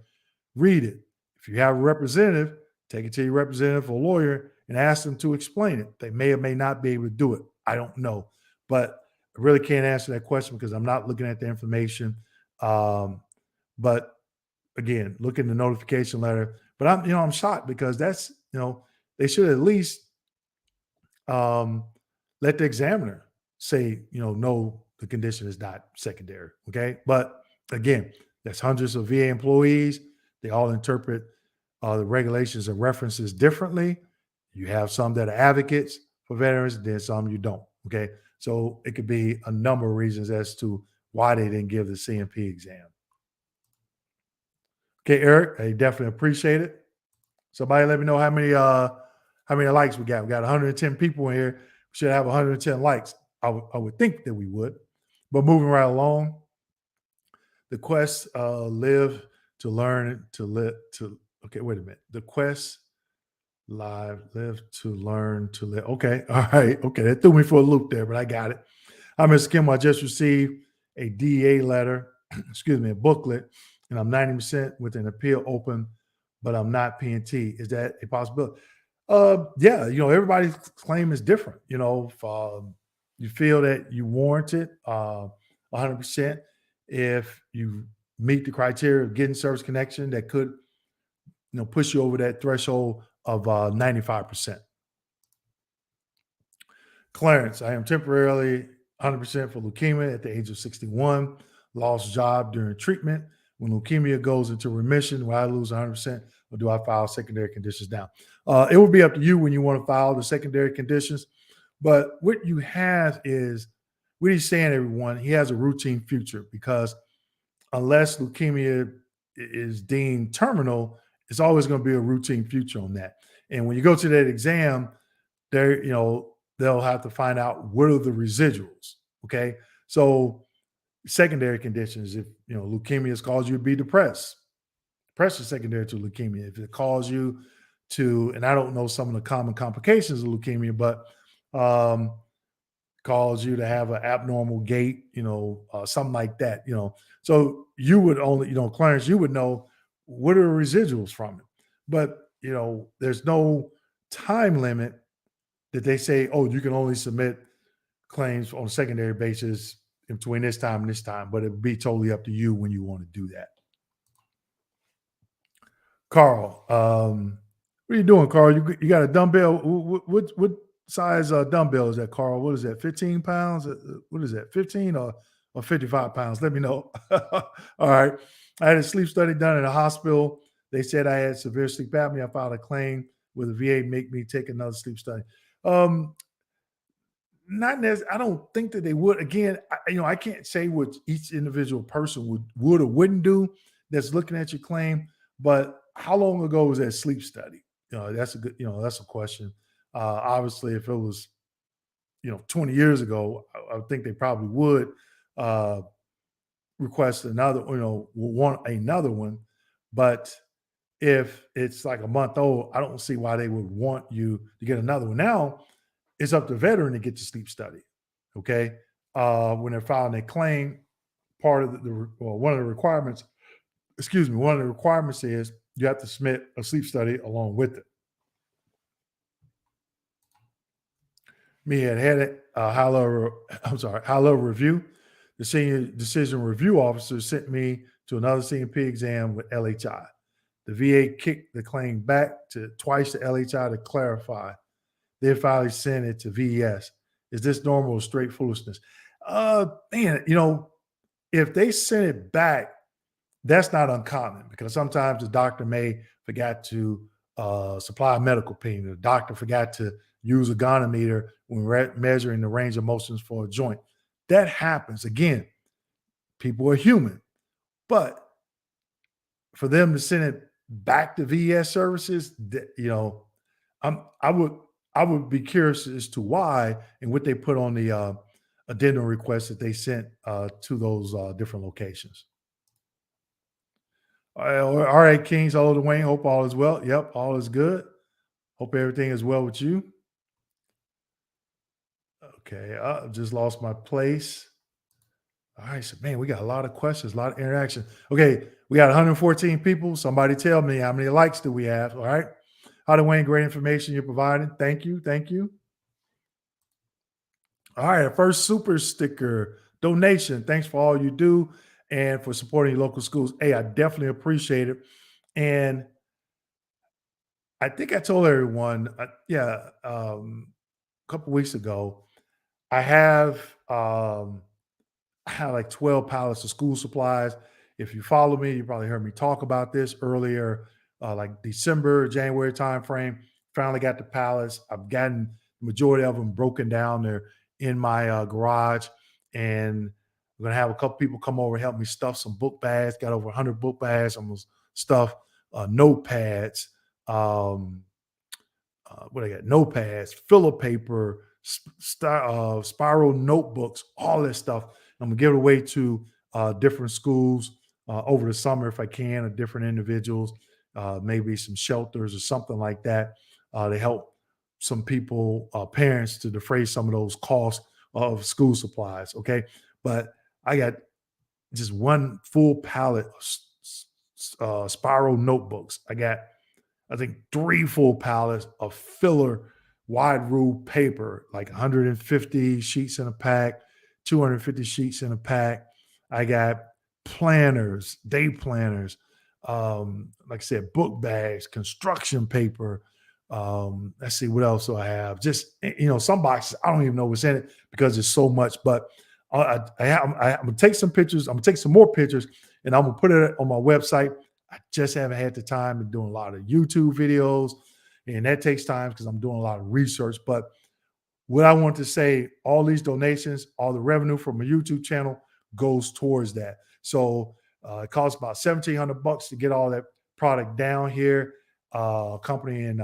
Read it. If you have a representative, take it to your representative or lawyer and ask them to explain it. They may or may not be able to do it. I don't know. But I really can't answer that question because I'm not looking at the information. But again, look in the notification letter. But I'm shocked because that's, they should at least let the examiner say, no, the condition is not secondary. Okay. But again, that's hundreds of VA employees. They all interpret the regulations and references differently. You have some that are advocates for veterans, then some you don't. Okay. So it could be a number of reasons as to why they didn't give the CMP exam. Okay, Eric, I definitely appreciate it. Somebody let me know how many likes we got. We got 110 people in here. We should have 110 likes. I would think that we would. But moving right along, the quest live to learn to live to. Okay, wait a minute. The quest live live to learn to live. Okay, all right. Okay, that threw me for a loop there, but I got it. Hi, Mr. Kim. I just received a DEA letter, excuse me, a booklet, and I'm 90% with an appeal open, but I'm not P&T. Is that a possibility? Yeah, everybody's claim is different. If you feel that you warrant it 100%, if you meet the criteria of getting service connection that could, push you over that threshold of 95%. Clarence, I am temporarily 100% for leukemia at the age of 61, lost job during treatment. When leukemia goes into remission, will I lose 100% or do I file secondary conditions now? It will be up to you when you want to file the secondary conditions. But what you have is, what he's saying, everyone, he has a routine future because unless leukemia is deemed terminal, it's always going to be a routine future on that. And when you go to that exam, they'll have to find out what are the residuals. Okay. So secondary conditions, if leukemia has caused you to be depressed, depression is secondary to leukemia. If it caused you to, and I don't know some of the common complications of leukemia, but cause you to have an abnormal gait, something like that, So you would only, Clarence, you would know what are the residuals from it. But, there's no time limit that they say, oh, you can only submit claims on a secondary basis in between this time and this time, but it would be totally up to you when you want to do that. Carl, what are you doing, Carl? You got a dumbbell? What size dumbbell is that, Carl? What is that? 15 pounds? What is that? 15 or 55 pounds? Let me know. All right. I had a sleep study done in a hospital. They said I had severe sleep apnea. I filed a claim with the VA, make me take another sleep study. Not necessarily. I don't think that they would. Again, I can't say what each individual person would or wouldn't do that's looking at your claim. But how long ago was that sleep study? That's a good. That's a question. Obviously, if it was, 20 years ago, I would think they probably would request another. Want another one. But if it's like a month old, I don't see why they would want you to get another one. Now it's up to the veteran to get the sleep study. Okay. When they're filing a claim, part of well, one of the requirements, excuse me, one of the requirements is you have to submit a sleep study along with it. Me had it, high level, I'm sorry, high level review. The senior decision review officer sent me to another CMP exam with LHI. The VA kicked the claim back to twice to LHI to clarify. They finally sent it to VES. Is this normal or straight foolishness? Man, if they send it back, that's not uncommon because sometimes the doctor may forgot to supply a medical opinion. The doctor forgot to use a gonometer when measuring the range of motions for a joint. That happens. Again, people are human, but for them to send it back to VES services, I'm, I would I would be curious as to why and what they put on the addendum request that they sent to those different locations. All right, Kings. Hello, Dwayne. Hope all is well. Yep, all is good. Hope everything is well with you. Okay, I just lost my place. All right, so man, we got a lot of questions, a lot of interaction. Okay, we got 114 people. Somebody tell me how many likes do we have? All right. How to Wayne, great information you're providing. Thank you. Thank you. All right, our first super sticker donation. Thanks for all you do and for supporting your local schools. Hey, I definitely appreciate it. And I think I told everyone, a couple weeks ago, I have I have like 12 pallets of school supplies. If you follow me, you probably heard me talk about this earlier, like December, January timeframe. Finally got the pallets. I've gotten the majority of them broken down. They're in my garage, and I'm gonna have a couple people come over and help me stuff some book bags. Got over 100 book bags. I'm gonna stuff notepads. Um, what I got? Notepads, filler paper, spiral notebooks, all this stuff. I'm gonna give it away to different schools over the summer if I can, or different individuals, maybe some shelters or something like that, to help some people, parents, to defray some of those costs of school supplies. Okay, but I got just one full pallet of spiral notebooks. I got I think 3 full pallets of filler wide rule paper, like 150 sheets in a pack, 250 sheets in a pack. I got planners, day planners, like I said, book bags, construction paper. Let's see what else do I have. Just some boxes I don't even know what's in it because there's so much. But I'm gonna take some pictures. I'm gonna take some more pictures, and I'm gonna put it on my website. I just haven't had the time to doing a lot of YouTube videos, and that takes time because I'm doing a lot of research. But what I want to say, all these donations, all the revenue from a YouTube channel goes towards that. So it costs about $1,700 to get all that product down here. A company in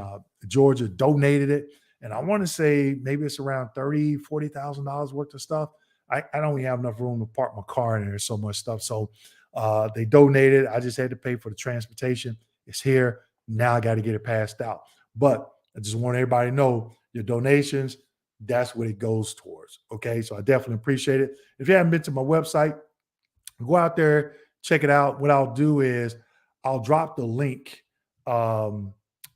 Georgia donated it, and I want to say maybe it's around $40,000 worth of stuff. I don't even have enough room to park my car in there. There's so much stuff. So they donated. I just had to pay for the transportation. It's here. Now I got to get it passed out. But I just want everybody to know your donations, that's what it goes towards. Okay. So I definitely appreciate it. If you haven't been to my website, go out there, check it out. What I'll do is I'll drop the link um,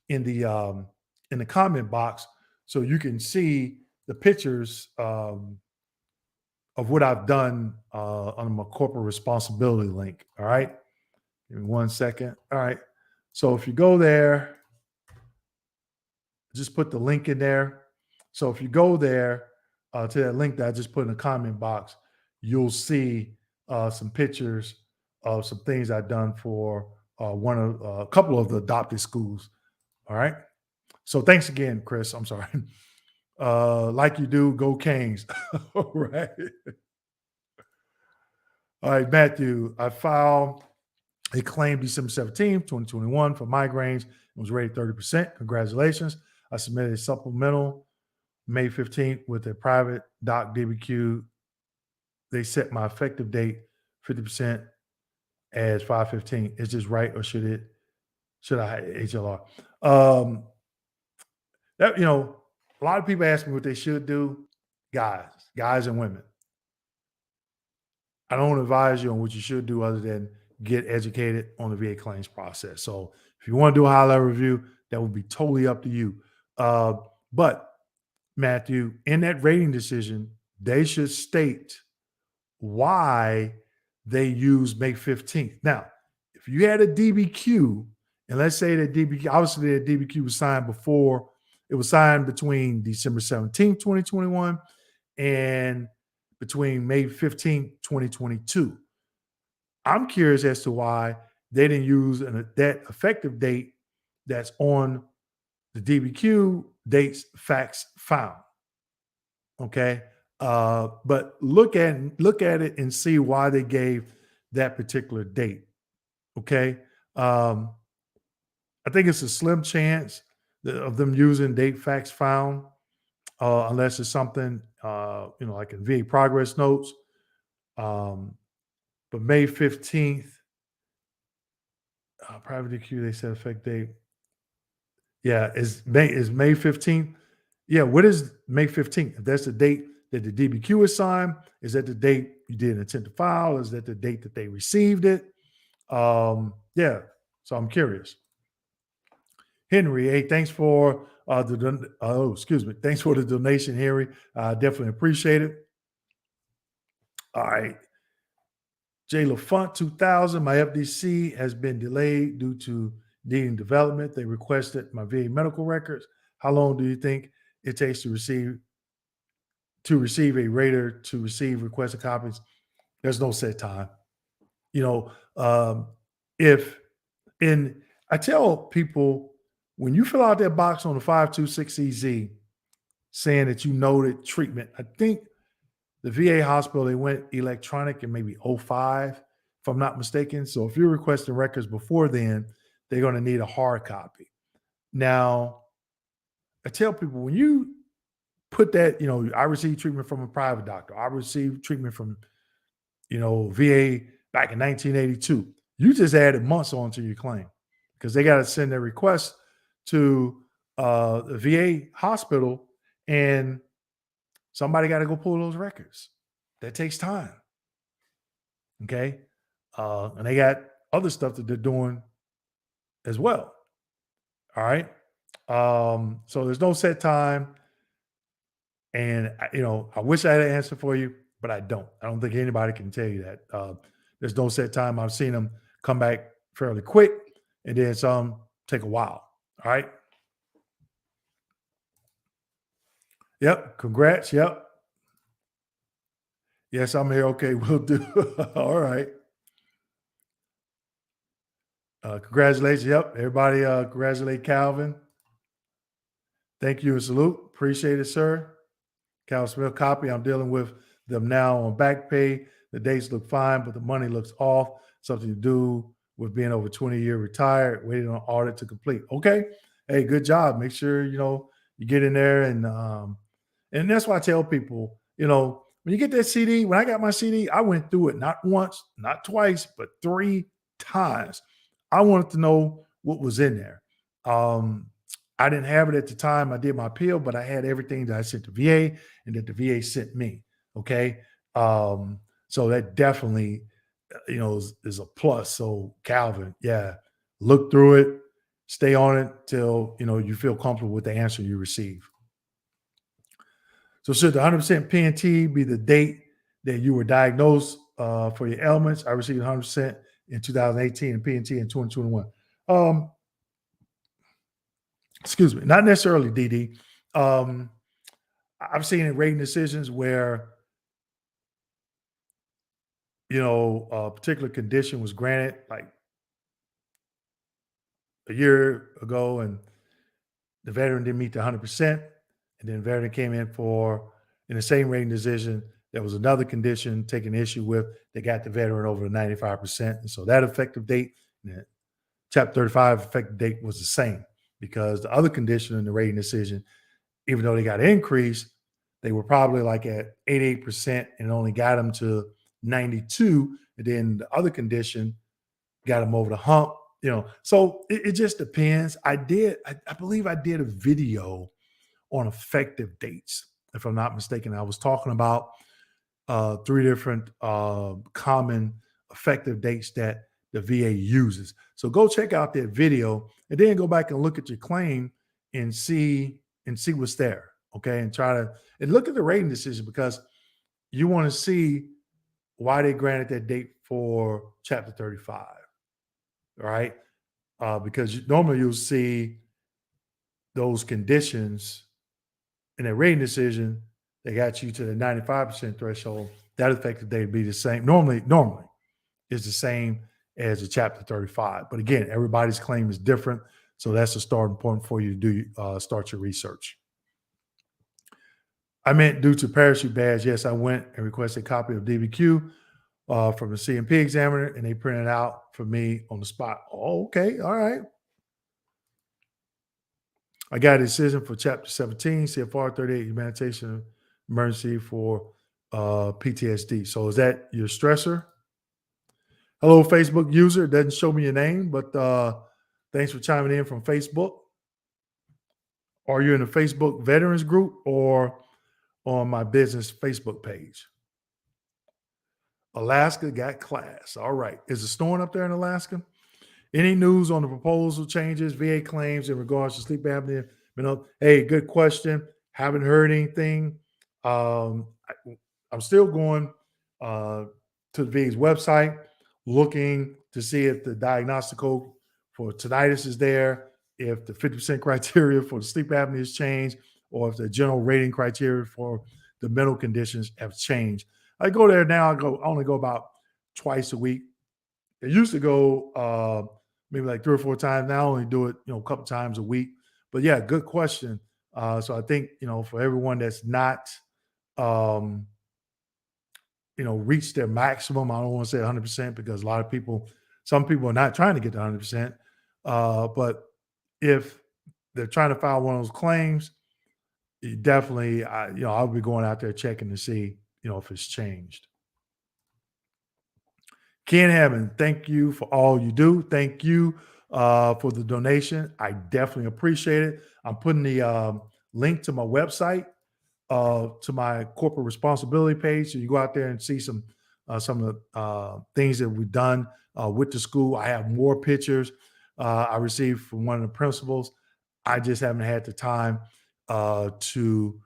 in the comment box so you can see the pictures of what I've done on my corporate responsibility link. All right. Give me 1 second. All right. So if you go there, just put the link in there. So if you go there to that link that I just put in the comment box, you'll see some pictures of some things I've done for a couple of the adopted schools. All right. So thanks again, Chris. I'm sorry. Like you do, go Kings. All right. All right, Matthew. I filed a claim December 17th, 2021 for migraines. It was rated 30%. Congratulations. I submitted a supplemental May 15th with a private doc DBQ. They set my effective date 50%. as 515. Is this right, or should I HLR? Um, that a lot of people ask me what they should do. Guys and women. I don't advise you on what you should do other than get educated on the VA claims process. So if you want to do a high level review, that would be totally up to you. But Matthew, in that rating decision, they should state why they use May 15th. Now, if you had a DBQ, and let's say that DBQ, obviously that DBQ was signed before, it was signed between December 17th, 2021 and between May 15th, 2022. I'm curious as to why they didn't use that effective date that's on the DBQ dates facts found. Okay. But look at it and see why they gave that particular date. Okay. I think it's a slim chance of them using date facts found, unless it's something like in VA progress notes. But May 15th, private DQ, they said effect date. Yeah, is May 15th. Yeah, what is May 15th? If that's the date that the DBQ is signed, is that the date you did an intent to file? Is that the date that they received it? Yeah, so I'm curious. Henry, hey, thanks for thanks for the donation, Henry. Definitely appreciate it. All right. J. LaFont 2000, my FDC has been delayed due to needing development. They requested my VA medical records. How long do you think it takes to receive a rater to receive requested copies? There's no set time. I tell people, when you fill out that box on the 526EZ saying that you noted treatment, I think the VA hospital, they went electronic in maybe 05, if I'm not mistaken. So if you're requesting records before then, they're going to need a hard copy. Now, I tell people, when you put that, I received treatment from a private doctor, I received treatment from, VA back in 1982, you just added months onto your claim because they got to send their request to the VA hospital, and somebody got to go pull those records. That takes time. Okay. And they got other stuff that they're doing as well. All right. So there's no set time. And, I wish I had an answer for you, but I don't. I don't think anybody can tell you that. There's no set time. I've seen them come back fairly quick, and then some take a while. All right. Yep. Congrats. Yep. Yes, I'm here. Okay, we'll do. All right. Congratulations. Yep. Everybody congratulate Calvin. Thank you and salute. Appreciate it, sir. Calvin Smith copy. I'm dealing with them now on back pay. The dates look fine, but the money looks off. Something to do with being over 20 years retired, waiting on audit to complete. Okay. Hey, good job. Make sure, you get in there, and that's why I tell people, when you get that CD, when I got my CD, I went through it not once, not twice, but 3 times. I wanted to know what was in there. I didn't have it at the time I did my appeal, but I had everything that I sent to VA and that the VA sent me. Okay. So that definitely, is a plus. So Calvin, yeah, look through it, stay on it till, you feel comfortable with the answer you receive. So should the 100% PNT be the date that you were diagnosed for your ailments? I received 100% in 2018 and PNT in 2021. Excuse me, not necessarily, DD. I've seen in rating decisions where, a particular condition was granted like a year ago, and the veteran didn't meet the 100%. And then the veteran came in the same rating decision, there was another condition taken issue with. They got the veteran over the 95%. And so that effective date, Chapter 35 effective date was the same, because the other condition in the rating decision, even though they got increased, they were probably like at 88% and only got them to 92. And then the other condition got them over the hump, So it just depends. I believe I did a video on effective dates, if I'm not mistaken. I was talking about three different common effective dates that the VA uses. So go check out that video and then go back and look at your claim and see what's there. Okay. And and look at the rating decision, because you want to see why they granted that date for Chapter 35. All right. Because normally you'll see those conditions in a rating decision that got you to the 95% threshold. That effective date would be the same. Normally is the same as a Chapter 35. But again, everybody's claim is different. So that's a starting point for you to start your research. I meant due to parachute badge. Yes, I went and requested a copy of DBQ from the CMP examiner, and they printed out for me on the spot. Oh, okay. All right. I got a decision for Chapter 17, CFR 38, humanitarian emergency for PTSD. So is that your stressor? Hello, Facebook user. It doesn't show me your name, but thanks for chiming in from Facebook. Are you in the Facebook veterans group or on my business Facebook page? Alaska got class. All right. Is it snowing up there in Alaska? Any news on the proposal changes, VA claims in regards to sleep apnea? Hey, good question. Haven't heard anything. I'm still going to the VA's website, looking to see if the diagnostic code for tinnitus is there, if the 50% criteria for the sleep apnea has changed, or if the general rating criteria for the mental conditions have changed. I go there now. I only go about twice a week. I used to go maybe like 3 or 4 times. Now I only do it, a couple times a week. But yeah, good question. So I think, for everyone that's not, reached their maximum, I don't want to say 100%, because some people are not trying to get to 100%. But if they're trying to file one of those claims, definitely, I'll be going out there checking to see, if it's changed. Ken Hammond, thank you for all you do. Thank you for the donation. I definitely appreciate it. I'm putting the link to my website, to my corporate responsibility page, so you go out there and see some of the things that we've done with the school. I have more pictures I received from one of the principals. I just haven't had the time to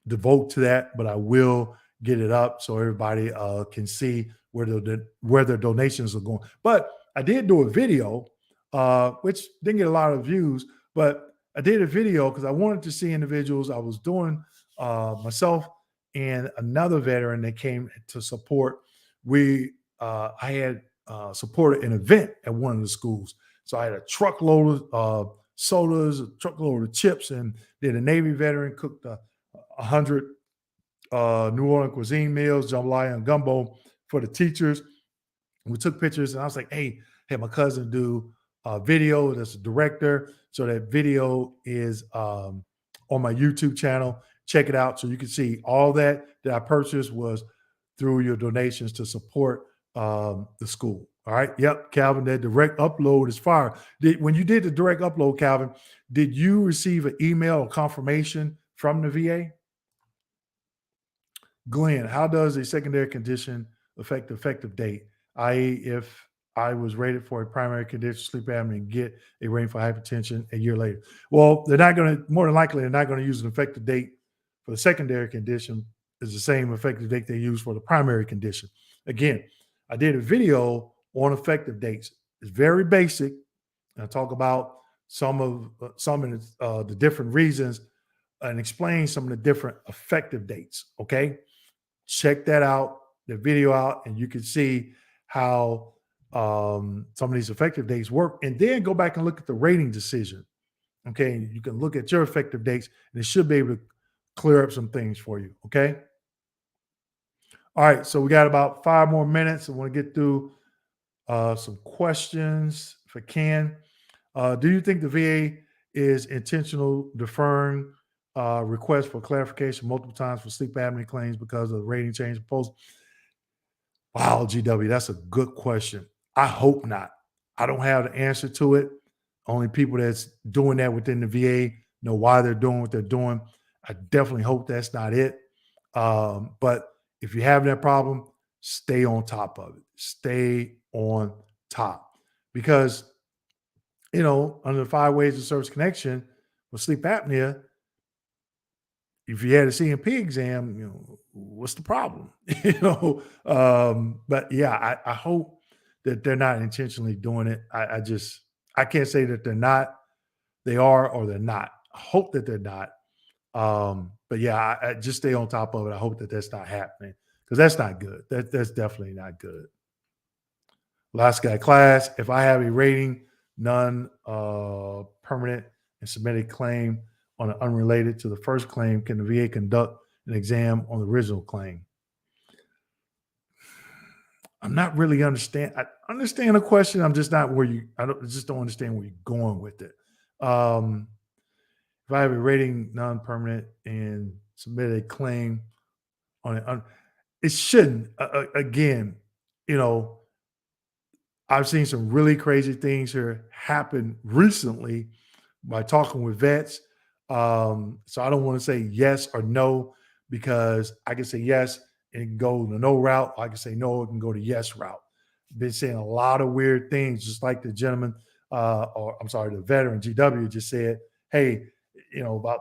devote to that, but I will get it up so everybody can see where their donations are going. But I did do a video, which didn't get a lot of views, but I did a video because I wanted to see individuals. I was doing myself and another veteran that came to support. I had supported an event at one of the schools. So I had a truckload of sodas, a truckload of chips, and then a Navy veteran cooked 100 New Orleans cuisine meals, jambalaya and gumbo for the teachers. We took pictures, and I was like, hey, had my cousin do a video. That's a director. So that video is on my YouTube channel. Check it out so you can see all that I purchased was through your donations to support the school. All right. Yep, Calvin, that direct upload is fire. When you did the direct upload, Calvin, did you receive an email or confirmation from the VA? Glenn, how does a secondary condition affect the effective date? I.e., if I was rated for a primary condition, sleep apnea, and get a rating for hypertension a year later. Well, more than likely, they're not going to use an effective date for the secondary condition. Is the same effective date they use for the primary condition. Again, I did a video on effective dates. It's very basic. I talk about some of the different reasons and explain some of the different effective dates. Okay. Check that out, the video out, and you can see how some of these effective dates work. And then go back and look at the rating decision. Okay. You can look at your effective dates, and it should be able to clear up some things for you. Okay. All right. So we got about 5 more minutes. I want to get through some questions if I can. Do you think the VA is intentional deferring requests for clarification multiple times for sleep apnea claims because of the rating change proposal? Wow, GW, that's a good question. I hope not. I don't have the answer to it. Only people that's doing that within the VA know why they're doing what they're doing. I definitely hope that's not it. But if you have that problem, stay on top of it. Stay on top because under the 5 ways of service connection with sleep apnea, if you had a CMP exam, what's the problem? But yeah, I hope that they're not intentionally doing it. I can't say that they're not. They are or they're not. I hope that they're not. But yeah, I just stay on top of it. I hope that that's not happening because that's not good. That's definitely not good. Last guy class. If I have a rating, none permanent and submitted claim on an unrelated to the first claim, can the VA conduct an exam on the original claim? I'm not really understand. I understand the question. I'm just not where you. I just don't understand where you're going with it. Um, if I have a rating non-permanent and submitted a claim on it, it shouldn't. Again, you know, I've seen some really crazy things here happen recently by talking with vets. So I don't want to say yes or no because I can say yes and it can go the no route. I can say no, it can go the yes route. Been saying a lot of weird things, just like the gentleman, or I'm sorry, the veteran GW just said, hey, about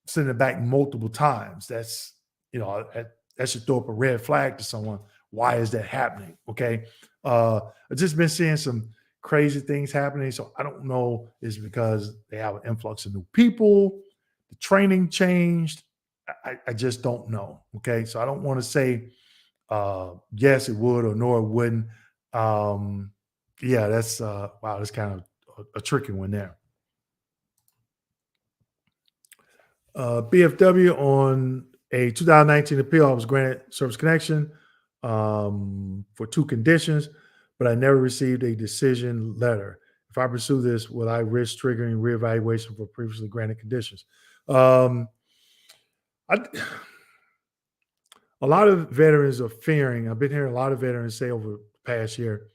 sending it back multiple times. That's, that should throw up a red flag to someone. Why is that happening? Okay. I've just been seeing some crazy things happening. So I don't know is because they have an influx of new people, the training changed. I just don't know. Okay. So I don't want to say yes, it would or no, it wouldn't. Um, yeah, that's wow, that's kind of a tricky one there. BFW on a 2019 appeal, I was granted service connection for 2 conditions, but I never received a decision letter. If I pursue this, will I risk triggering reevaluation for previously granted conditions? Um, I, a lot of veterans are fearing. I've been hearing a lot of veterans say over the past year,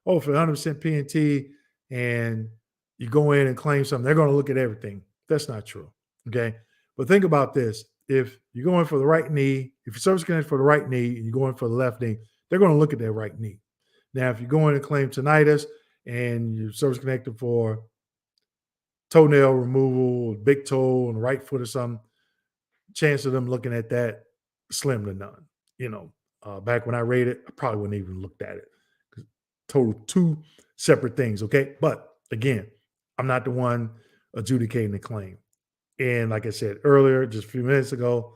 "Oh, for 100% PNT, and you go in and claim something, they're going to look at everything." That's not true. Okay, but think about this: if you're going for the right knee, if you're service connected for the right knee, and you're going for the left knee, they're going to look at that right knee. Now, if you go in and claim tinnitus and you're service connected for toenail removal, big toe on the right foot or something, chance of them looking at that slim to none. Back when I rated, I probably wouldn't even looked at it. Total 2 separate things. Okay, but again, I'm not the one adjudicating the claim. And like I said earlier, just a few minutes ago,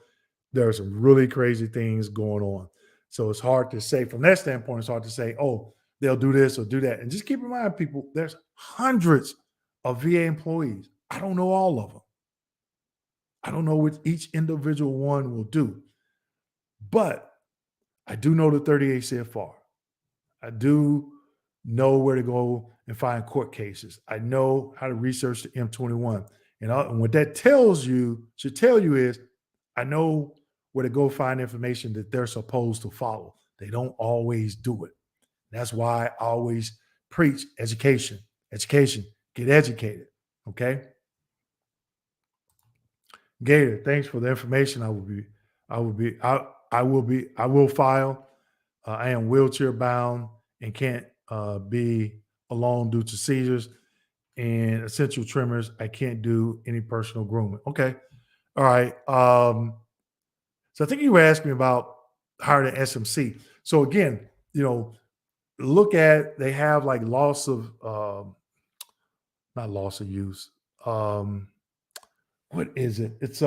there are some really crazy things going on. So it's hard to say from that standpoint. It's hard to say, oh, they'll do this or do that. And just keep in mind, people, there's hundreds of VA employees. I don't know all of them. I don't know what each individual one will do, but I do know the 38 CFR. I do know where to go and find court cases. I know how to research the M21. And what that should tell you is I know where to go find information that they're supposed to follow. They don't always do it. That's why I always preach education, education, get educated. Okay. Gator, thanks for the information. I will file. I am wheelchair bound and can't be alone due to seizures and essential tremors. I can't do any personal grooming. Okay. All right. So I think you were asking me about hiring an SMC. So again, look at they have like loss of not loss of use. What is it? It's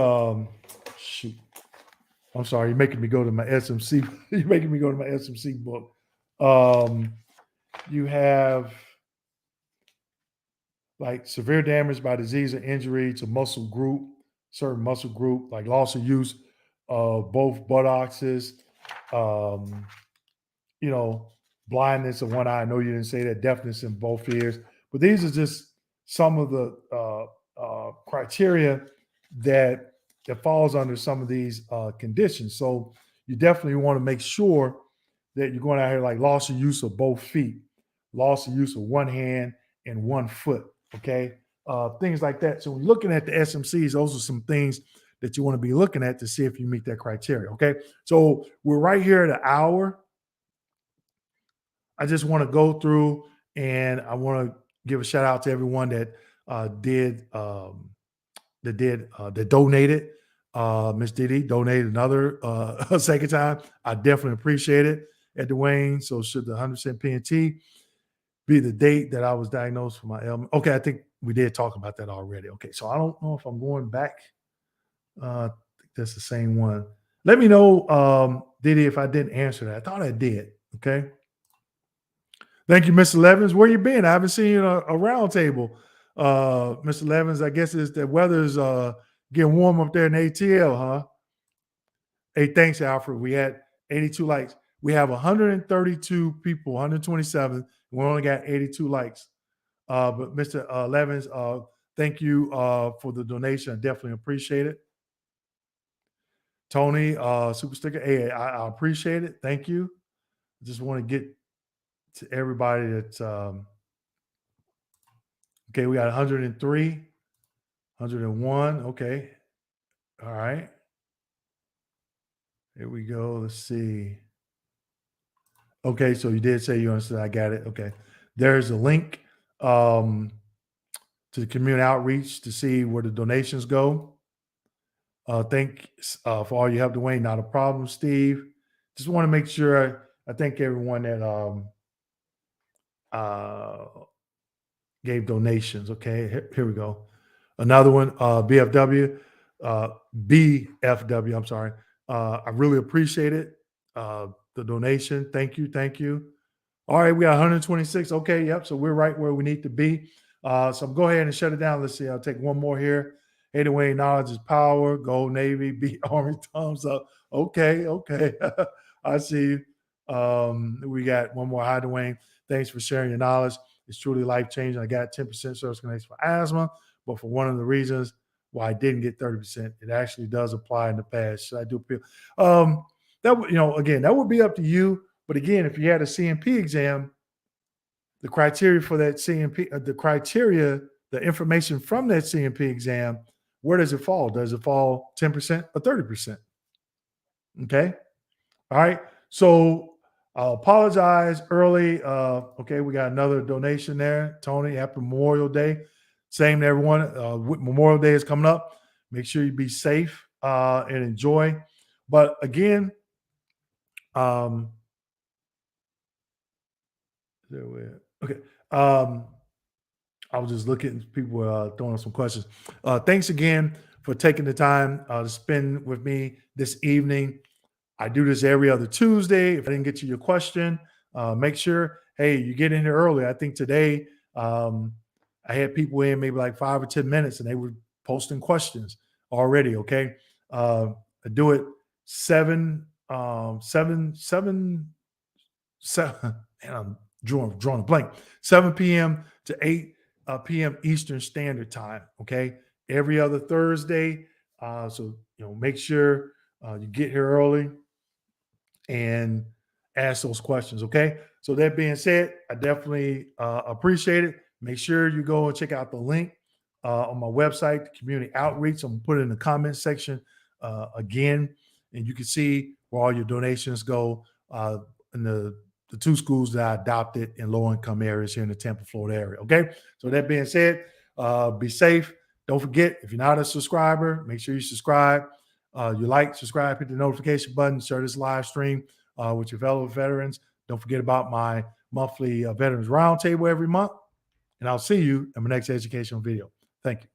shoot. I'm sorry, you're making me go to my SMC. You're making me go to my SMC book. You have like severe damage by disease or injury to muscle group, certain muscle group, like loss of use of both buttocks, um, blindness of one eye. I know you didn't say that, deafness in both ears, but these are just some of the criteria that falls under some of these conditions. So you definitely want to make sure that you're going out here like loss of use of both feet, loss of use of one hand and one foot. Okay, things like that. So when you're looking at the SMCs, those are some things that you want to be looking at to see if you meet that criteria. Okay, so we're right here at an hour. I just want to go through and I want to give a shout out to everyone that did that donated. Miss Didi donated another a second time. I definitely appreciate it at Dwayne. So should the 100% PNT be the date that I was diagnosed for my ailment? Okay, I think we did talk about that already. Okay, so I don't know if I'm going back. I think that's the same one. Let me know, Didi, if I didn't answer that. I thought I did. Okay. Thank you, Mr. Levins. Where you been? I haven't seen you a round table. Mr. Levins, I guess it's the weather's getting warm up there in ATL, huh? Hey, thanks, Alfred. We had 82 likes. We have 132 people, 127. We only got 82 likes. But Mr. Levins, thank you for the donation. I definitely appreciate it. Tony, super sticker. Hey, I appreciate it. Thank you. Just want to get to everybody that's okay. We got 103, 101. Okay. All right. Here we go. Let's see. Okay, so you did say you understood. I got it. Okay. There's a link to the community outreach to see where the donations go. Thanks for all your help, Dwayne. Not a problem, Steve. Just want to make sure I thank everyone that gave donations. Okay, here we go. Another one, BFW, BFW. I'm sorry. I really appreciate it. The donation. Thank you. Thank you. All right, we got 126. Okay, yep. So we're right where we need to be. So go ahead and shut it down. Let's see. I'll take one more here. Hey, Dwayne, knowledge is power. Gold Navy, beat Army, thumbs up. Okay, okay. I see you. We got one more. Hi, Dwayne. Thanks for sharing your knowledge. It's truly life changing. I got 10% service connection for asthma, but for one of the reasons why I didn't get 30%, it actually does apply in the past. Should I do appeal? That would, again, that would be up to you. But again, if you had a CMP exam, the criteria for that CMP, the information from that CMP exam, where does it fall? Does it fall 10% or 30%? Okay. All right. So I'll apologize early. Okay, we got another donation there. Tony, happy Memorial Day. Same to everyone. Memorial Day is coming up. Make sure you be safe and enjoy. But again, okay. I was just looking at people throwing some questions. Thanks again for taking the time to spend with me this evening. I do this every other Tuesday. If I didn't get to your question, make sure, hey, you get in here early. I think today I had people in maybe like 5 or 10 minutes and they were posting questions already. Okay. I do it 7, and I'm drawing a blank, 7 p.m. to 8 p.m. Eastern Standard Time. Okay. Every other Thursday. So, make sure you get here early and ask those questions. Okay. So that being said, I definitely appreciate it. Make sure you go and check out the link on my website, the community outreach. I'm going to put it in the comment section again, and you can see where all your donations go in the 2 schools that I adopted in low income areas here in the Tampa, Florida area. Okay. So that being said, be safe. Don't forget, if you're not a subscriber, make sure you subscribe. You like, subscribe, hit the notification button, share this live stream with your fellow veterans. Don't forget about my monthly Veterans Roundtable every month. And I'll see you in my next educational video. Thank you.